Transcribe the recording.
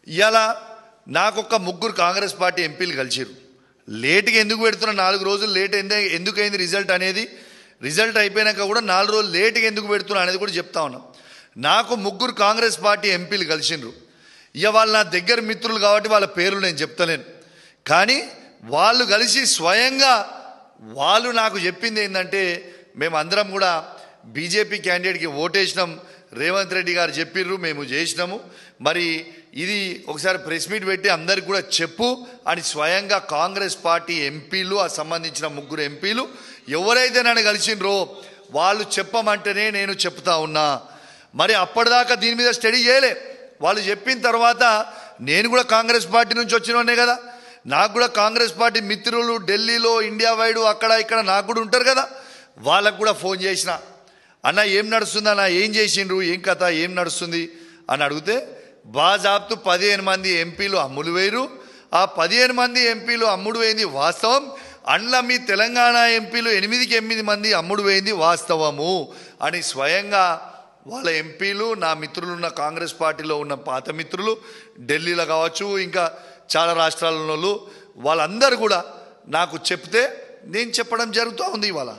ఇలా నాకొక ముగ్గురు కాంగ్రెస్ పార్టీ ఎంపీలు కలిసిరు. లేట్గా ఎందుకు పెడుతున్నా, 4 రోజులు లేట్ ఎందుకు అయింది రిజల్ట్ అయిపోయాక కూడా 4 రోజులు లేట్గా ఎందుకు పెడుతున్నా అనేది కూడా చెప్తా ఉన్నా. నాకు ముగ్గురు కాంగ్రెస్ పార్టీ ఎంపీలు కలిసిండ్రు. ఇక వాళ్ళు నా దగ్గర మిత్రులు కాబట్టి వాళ్ళ పేర్లు నేను చెప్తలేను, కానీ వాళ్ళు కలిసి స్వయంగా వాళ్ళు నాకు చెప్పింది ఏంటంటే, మేము అందరం కూడా బీజేపీ క్యాండిడేట్కి ఓటేసినాం, రేవంత్ రెడ్డి గారు చెప్పిర్రు, మేము చేసినాము, మరి ఇది ఒకసారి ప్రెస్ మీట్ పెట్టి అందరికి కూడా చెప్పు అని స్వయంగా కాంగ్రెస్ పార్టీ ఎంపీలు, ఆ సంబంధించిన ముగ్గురు ఎంపీలు ఎవరైతే నన్ను కలిసిండ్రో వాళ్ళు చెప్పమంటేనే నేను చెప్తా ఉన్నా. మరి అప్పటిదాకా దీని మీద స్టడీ చేయలే. వాళ్ళు చెప్పిన తర్వాత నేను కూడా కాంగ్రెస్ పార్టీ నుంచి వచ్చినోనే కదా, నాకు కూడా కాంగ్రెస్ పార్టీ మిత్రులు ఢిల్లీలో, ఇండియా వైడ్ అక్కడ ఇక్కడ నాకు కూడా ఉంటారు కదా, వాళ్ళకు కూడా ఫోన్ చేసిన, అన్న ఏం నడుస్తుంది అన్న, ఏం చేసిండ్రు, ఏం కథ, ఏం నడుస్తుంది అని అడిగితే బాజాబ్తు 15 మంది ఎంపీలు అమ్ముడు వేయరు, ఆ 15 మంది ఎంపీలు అమ్ముడు వేయింది వాస్తవం, అండ్ల మీ తెలంగాణ ఎంపీలు 8కి 8 మంది అమ్ముడు వేయింది వాస్తవము అని స్వయంగా వాళ్ళ ఎంపీలు, నా మిత్రులు, ఉన్న కాంగ్రెస్ పార్టీలో ఉన్న పాత మిత్రులు, ఢిల్లీలో కావచ్చు ఇంకా చాలా రాష్ట్రాలలో వాళ్ళందరూ కూడా నాకు చెప్తే నేను చెప్పడం జరుగుతూ ఉంది. ఇవాళ